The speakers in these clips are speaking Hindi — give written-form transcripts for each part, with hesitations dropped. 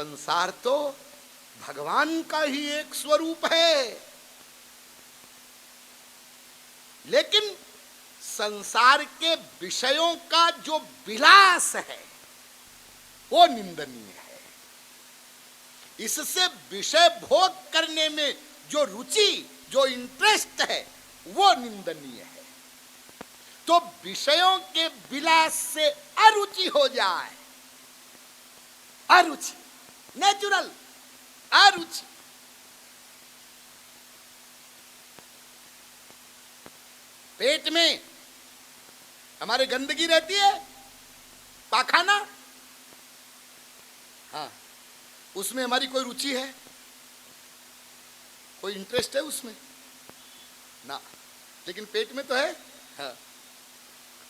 संसार तो भगवान का ही एक स्वरूप है, लेकिन संसार के विषयों का जो विलास है वो निंदनीय है। इससे विषय भोग करने में जो रुचि, जो इंटरेस्ट है वो निंदनीय है। तो विषयों के विलास से अरुचि हो जाए, अरुचि, नेचुरल अरुचि, पेट में हमारे गंदगी रहती है, पाखाना, हाँ, उसमें हमारी कोई रुचि है, कोई इंटरेस्ट है उसमें ना, लेकिन पेट में तो है, हाँ।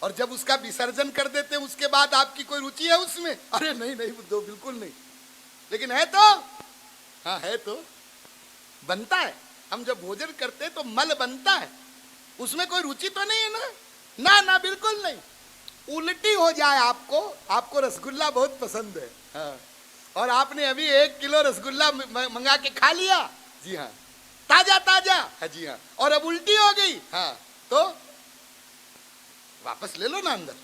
और जब उसका विसर्जन कर देते हैं उसके बाद आपकी कोई रुचि है उसमें? अरे नहीं नहीं बुद्धो, बिल्कुल नहीं। लेकिन है तो, हाँ है तो, बनता है। हम जब भोजन करते हैं तो मल बनता है, उसमें कोई रुचि तो नहीं है ना, ना ना बिल्कुल नहीं। उल्टी हो जाए आपको, आपको रसगुल्ला बहुत पसंद है, हाँ, और आपने अभी 1 किलो रसगुल्ला मंगा के खा लिया, जी हाँ, ताजा ताजा, हाँ जी हाँ, और अब उल्टी हो गई, हाँ, तो वापस ले लो ना अंदर।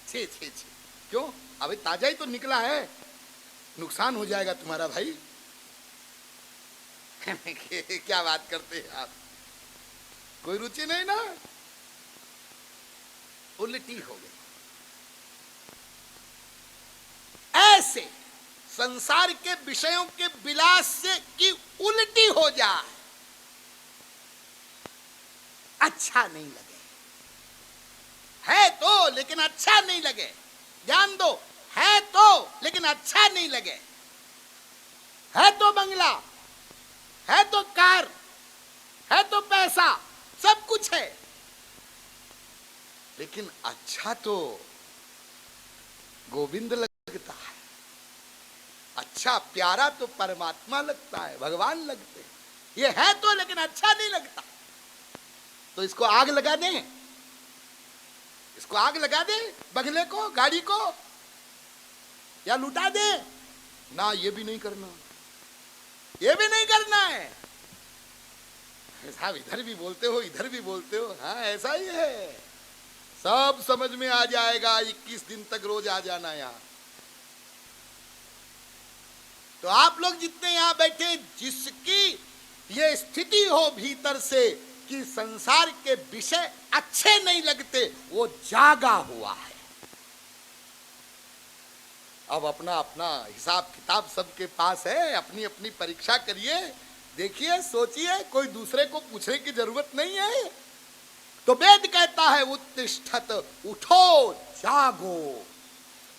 छे छे छे, क्यों? अभी ताजा ही तो निकला है, नुकसान हो जाएगा तुम्हारा भाई। क्या बात करते हैं आप, कोई रुचि नहीं ना, उल्टी हो गई। ऐसे संसार के विषयों के विलास से की उल्टी हो जाए, अच्छा नहीं लगे, है तो लेकिन अच्छा नहीं लगे, ध्यान दो, है तो लेकिन अच्छा नहीं लगे, है तो बंगला, है तो कार, है तो पैसा, सब कुछ है, लेकिन अच्छा तो गोविंद लगता है, अच्छा प्यारा तो परमात्मा लगता है, भगवान लगते हैं। ये है तो लेकिन अच्छा नहीं लगता, तो इसको आग लगा दें, इसको आग लगा दे, बंगले को, गाड़ी को, या लुटा दे ना, ये भी नहीं करना, ये भी नहीं करना है। साहब इधर भी बोलते हो, इधर भी बोलते हो, हाँ ऐसा ही है, सब समझ में आ जाएगा। 21 दिन तक रोज आ जाना यहाँ। तो आप लोग जितने यहाँ बैठे, जिसकी ये स्थिति हो भीतर से कि संसार के विषय अच्छे नहीं लगते, वो जागा हुआ है। अब अपना अपना हिसाब किताब सबके पास है, अपनी अपनी परीक्षा करिए, देखिए, सोचिए, कोई दूसरे को पूछने की जरूरत नहीं है। तो वेद कहता है उत्तिष्ठत, उठो, जागो,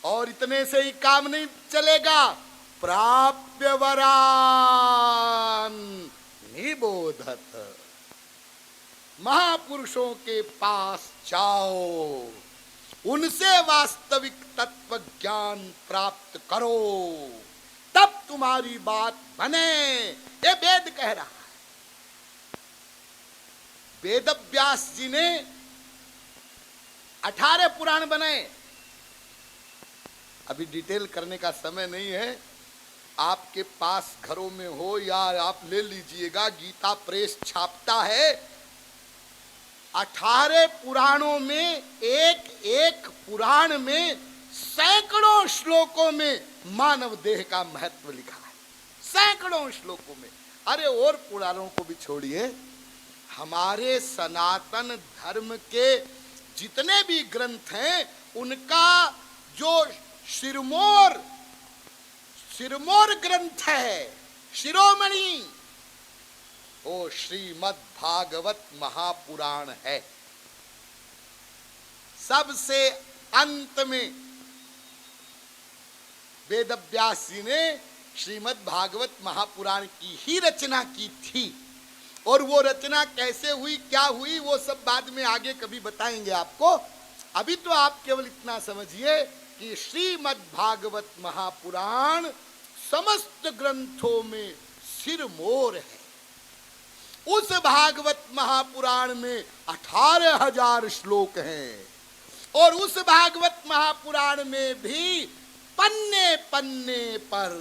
और इतने से ही काम नहीं चलेगा, प्राप्य वरान निबोधत, महापुरुषों के पास जाओ, उनसे वास्तविक तत्व ज्ञान प्राप्त करो, तब तुम्हारी बात बने। ये वेद कह रहा है। वेद व्यास जी ने 18 पुराण बनाए, अभी डिटेल करने का समय नहीं है। आपके पास घरों में हो या आप ले लीजिएगा, गीता प्रेस छापता है। 18 पुराणों में एक एक पुराण में सैकड़ों श्लोकों में मानव देह का महत्व लिखा है, सैकड़ों श्लोकों में। अरे और पुराणों को भी छोड़िए, हमारे सनातन धर्म के जितने भी ग्रंथ हैं, उनका जो सिरमौर ग्रंथ है, शिरोमणि, वो श्रीमद् भागवत महापुराण है। सबसे अंत में वेदव्यास जी ने श्रीमद् भागवत महापुराण की ही रचना की थी। और वो रचना कैसे हुई, क्या हुई, वो सब बाद में आगे कभी बताएंगे आपको। अभी तो आप केवल इतना समझिए कि श्रीमद् भागवत महापुराण समस्त ग्रंथों में सिरमौर है। उस भागवत महापुराण में 18,000 श्लोक हैं, और उस भागवत महापुराण में भी पन्ने पन्ने पर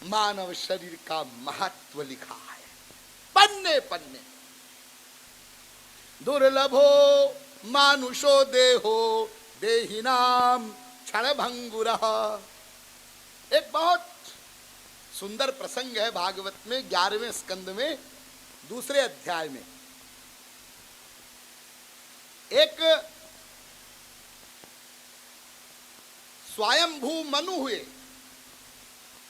मानव शरीर का महत्व लिखा है, पन्ने पन्ने। दुर्लभो मानुषो देहो देहिनाम क्षणभंगुरः। एक बहुत सुंदर प्रसंग है भागवत में 11वें स्कंद में दूसरे अध्याय में। एक स्वयंभू मनु हुए,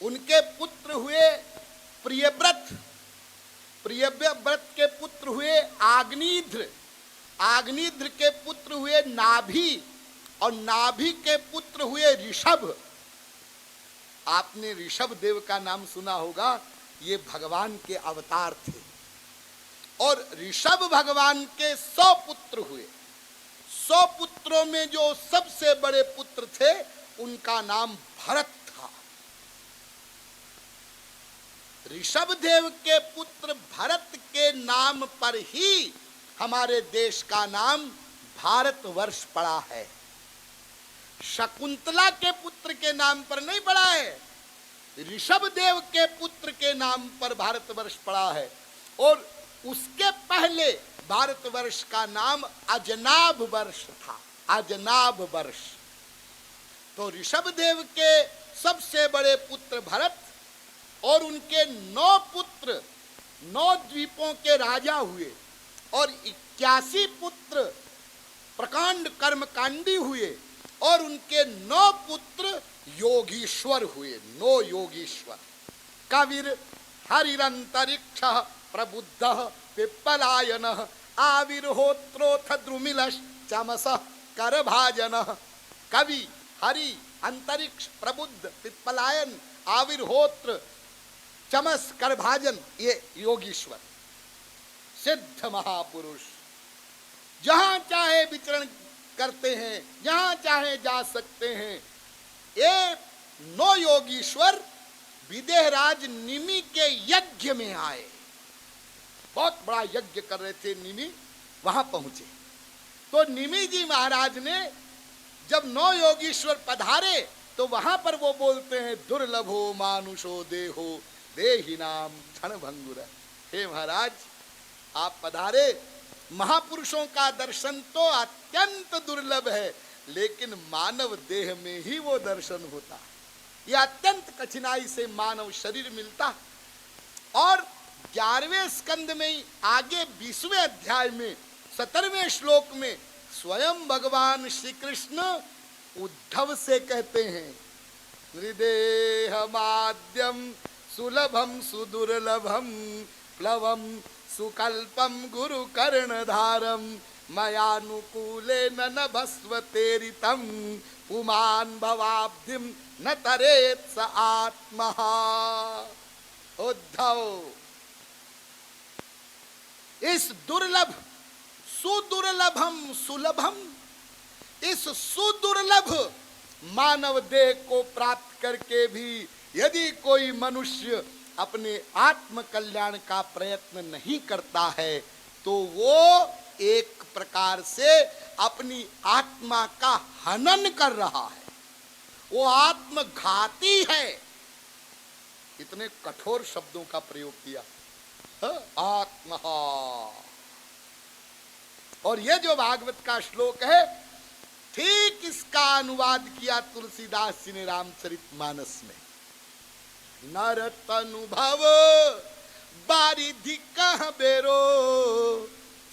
उनके पुत्र हुए प्रियव्रत, प्रियव्रत के पुत्र हुए आग्निध्र, आग्निध्र के पुत्र हुए नाभि, और नाभि के पुत्र हुए ऋषभ। आपने ऋषभ देव का नाम सुना होगा, ये भगवान के अवतार थे। और ऋषभ भगवान के 100 पुत्र हुए। 100 पुत्रों में जो सबसे बड़े पुत्र थे उनका नाम भरत था। ऋषभ देव के पुत्र भरत के नाम पर ही हमारे देश का नाम भारतवर्ष पड़ा है। शकुंतला के पुत्र के नाम पर नहीं पड़ा है, ऋषभ देव के पुत्र के नाम पर भारतवर्ष पड़ा है। और उसके पहले भारतवर्ष का नाम अजनाभ वर्ष था, अजनाभ वर्ष। तो ऋषभ देव के सबसे बड़े पुत्र भरत और उनके 9 पुत्र 9 द्वीपों के राजा हुए, और 81 पुत्र प्रकांड कर्मकांडी हुए, और उनके 9 पुत्र योगीश्वर हुए, 9 योगीश्वर। कविर हरिरंतरिक्ष प्रबुद्ध पिप्पलायन आविर्होत्रोथ द्रुमिलश चमस करभाजन। कवि, हरि, अंतरिक्ष, प्रबुद्ध, पिप्पलायन, आविर्होत्र, चमस, करभाजन, ये योगीश्वर, सिद्ध महापुरुष, जहां चाहे विचरण करते हैं, जहां चाहे जा सकते हैं। ये 9 योगीश्वर विदेहराज निमि के यज्ञ में आए। बहुत बड़ा यज्ञ कर रहे थे निमि, वहां पहुंचे। तो निमि जी महाराज ने जब 9 योगीश्वर पधारे तो वहां पर वो बोलते हैं, दुर्लभो मानुषो देहो देहिनाम क्षणभंगुर। हे महाराज, आप पधारे, महापुरुषों का दर्शन तो अत्यंत दुर्लभ है, लेकिन मानव देह में ही वो दर्शन होता है। यह अत्यंत कठिनाई से मानव शरीर मिलता। और 11वें स्कंद में ही आगे 20वें अध्याय में 17वें श्लोक में स्वयं भगवान श्री कृष्ण उद्धव से कहते हैं, हृदेह माद्यम सुलभम सुदुर्लभम प्लवम सुकल्पम गुरु कर्णधारम मयानुकूले न भस्वतेरितम पुमान भवाब्धिम न तरेत स आत्मा। उद्धव, इस दुर्लभ सुदुर्लभम सुलभम, इस सुदुर्लभ मानव देह को प्राप्त करके भी यदि कोई मनुष्य अपने आत्म कल्याण का प्रयत्न नहीं करता है तो वो एक प्रकार से अपनी आत्मा का हनन कर रहा है, वो आत्मघाती है। इतने कठोर शब्दों का प्रयोग किया, आत्मा। और ये जो भागवत का श्लोक है, ठीक इसका अनुवाद किया तुलसीदास जी ने रामचरितमानस में। नर तनुभव बारिधि कह बेरो,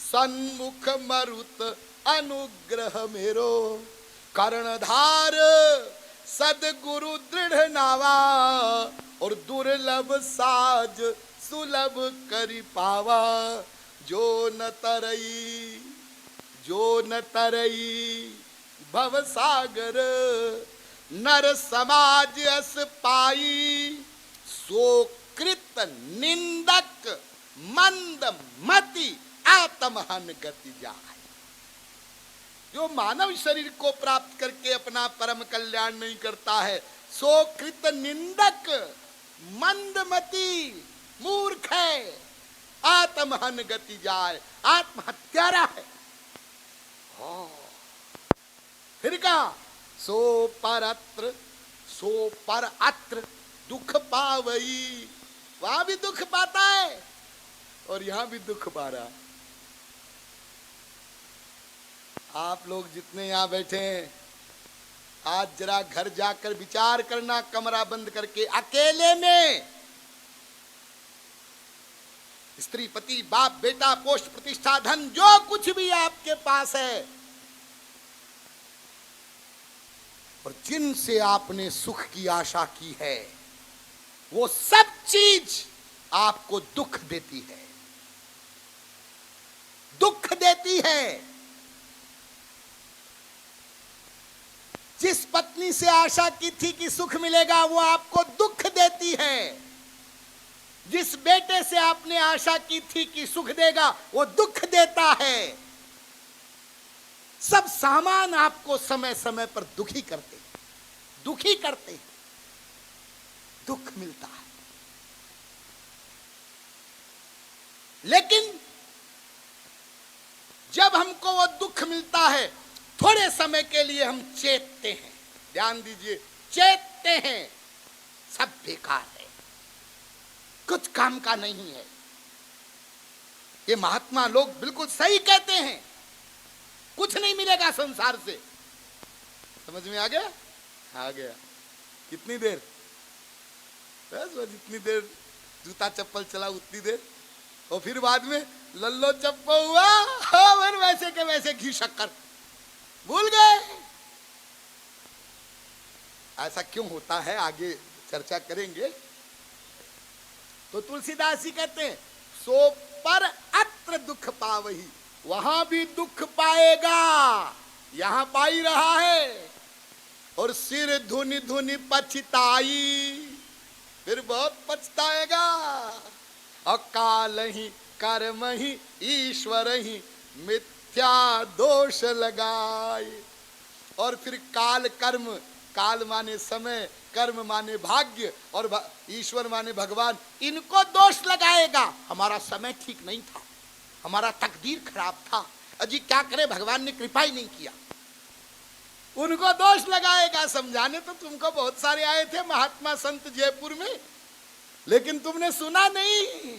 सन्मुख मरुत अनुग्रह मेरो, कर्णधार सदगुरु दृढ़ नावा, और दुर्लभ साज सुलभ करि पावा। जो न तरई, जो न तरई भव सागर, नर समाज अस पाई, सो कृत निंदक मंद मति आत्महन गति जाए। जो मानव शरीर को प्राप्त करके अपना परम कल्याण नहीं करता है, सो कृत निंदक मंदमति मूर्ख है, आत्महन गति जाए, आत्महत्यारा है। फिर कहा, सो परत्र सो पर अत्र दुख पावई। वहां भी दुख पाता है और यहां भी दुख पा रहा। आप लोग जितने यहां बैठे हैं, आज जरा घर जाकर विचार करना, कमरा बंद करके अकेले में। स्त्री, पति, बाप, बेटा, पोस्ट, प्रतिष्ठा, धन, जो कुछ भी आपके पास है और जिनसे आपने सुख की आशा की है, वो सब चीज आपको दुख देती है, दुख देती है। जिस पत्नी से आशा की थी कि सुख मिलेगा, वो आपको दुख देती है। जिस बेटे से आपने आशा की थी कि सुख देगा, वो दुख देता है। सब सामान आपको समय समय पर दुखी करते हैं, दुखी करते हैं, दुख मिलता है। लेकिन जब हमको वो दुख मिलता है, थोड़े समय के लिए हम चेतते हैं। ध्यान दीजिए, चेतते हैं सब बेकार है, कुछ काम का नहीं है। ये महात्मा लोग बिल्कुल सही कहते हैं, कुछ नहीं मिलेगा संसार से। समझ में आ गया? आ गया। कितनी देर? बस जितनी देर जूता चप्पल चला उतनी देर, और फिर बाद में लल्लो चप्पो हुआ और वैसे के वैसे घी शक्कर भूल गए। ऐसा क्यों होता है, आगे चर्चा करेंगे। तो तुलसीदास जी कहते हैं, सो पर अत्र दुख पावही। वहां भी दुख पाएगा, यहां पा ही रहा है। और सिर धुनि धुनि पछताई, फिर बहुत पछताएगा। अकाल ही कर्म ही ईश्वर ही मिथ्या दोष लगाए। और फिर काल कर्म, काल माने समय, कर्म माने भाग्य, और ईश्वर माने भगवान, इनको दोष लगाएगा। हमारा समय ठीक नहीं था, हमारा तकदीर खराब था, अजी क्या करे, भगवान ने कृपा ही नहीं किया। उनको दोष लगाएगा। समझाने तो तुमको बहुत सारे आए थे महात्मा संत जयपुर में, लेकिन तुमने सुना नहीं,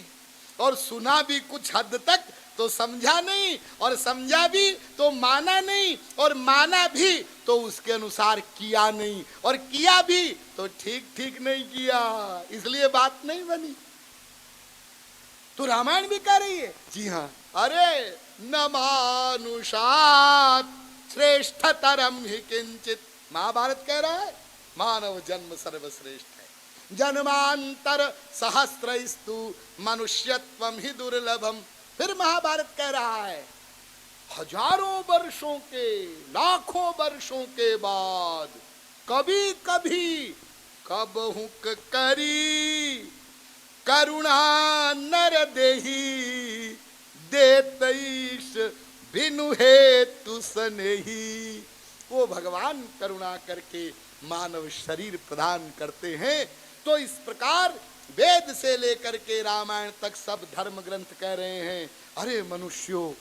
और सुना भी कुछ हद तक, तो समझा नहीं, और समझा भी तो माना नहीं, और माना भी तो उसके अनुसार किया नहीं, और किया भी तो ठीक ठीक नहीं किया, इसलिए बात नहीं बनी। तो रामायण भी कह रही है, जी हाँ, अरे न मानुषात् श्रेष्ठतरम ही किंचित। महाभारत कह रहा है मानव जन्म सर्वश्रेष्ठ है, जन्मांतर सहस्रस्तु मनुष्यत्वम ही दुर्लभम। फिर महाभारत कह रहा है, हजारों वर्षों के, लाखों वर्षों के बाद कभी कभी कबहु करी करुणा नर देही, देतईश बिनु हेतु सनेही। वो भगवान करुणा करके मानव शरीर प्रदान करते हैं। तो इस प्रकार वेद से लेकर के रामायण तक सब धर्म ग्रंथ कह रहे हैं, अरे मनुष्यों,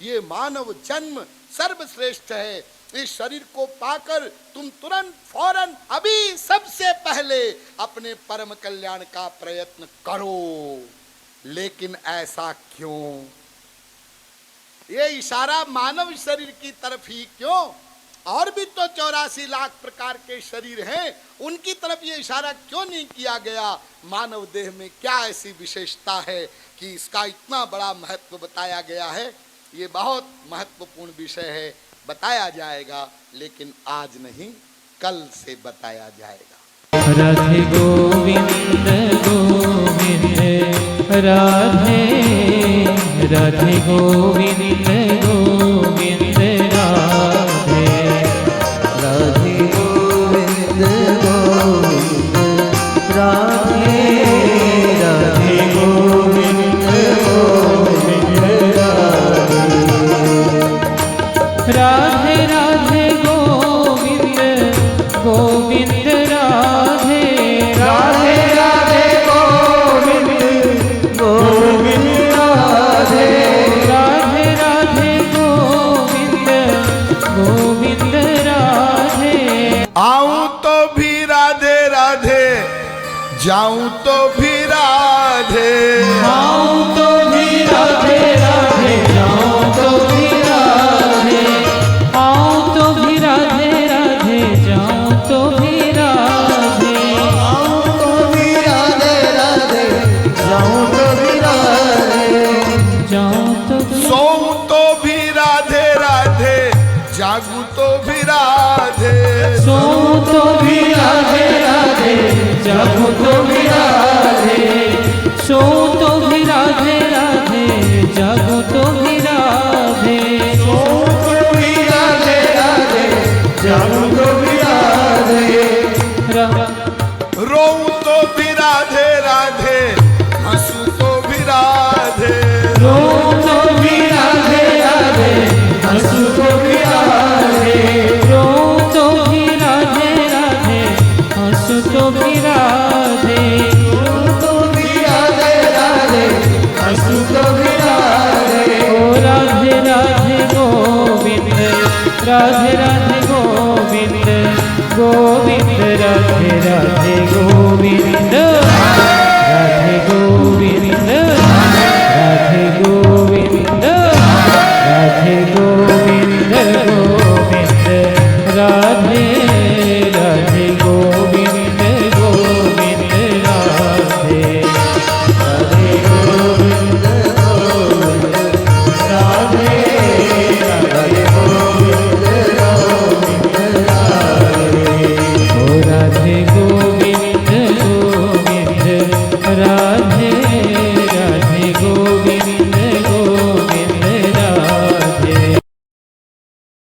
ये मानव जन्म सर्वश्रेष्ठ है। इस शरीर को पाकर तुम तुरंत फौरन अभी सबसे पहले अपने परम कल्याण का प्रयत्न करो। लेकिन ऐसा क्यों? ये इशारा मानव शरीर की तरफ ही क्यों? और भी तो 84 लाख प्रकार के शरीर हैं, उनकी तरफ ये इशारा क्यों नहीं किया गया? मानव देह में क्या ऐसी विशेषता है कि इसका इतना बड़ा महत्व बताया गया है? ये बहुत महत्वपूर्ण विषय है, बताया जाएगा, लेकिन आज नहीं, कल से बताया जाएगा। राधे गोविंद गोविंद राधे, राधे गोविंद गोविंद राधे, राधे गोविंद गोविंद राधे, राधे गोविंद गोविंद राधे, राधे गोविंद गोविंद राधे, राधे राधे गोविंद गोविंद राधे, राधे राधे सो तो भी राधे राधे, जगो तो भी राधे, सो तो भी राधे राधे, जगो तो भी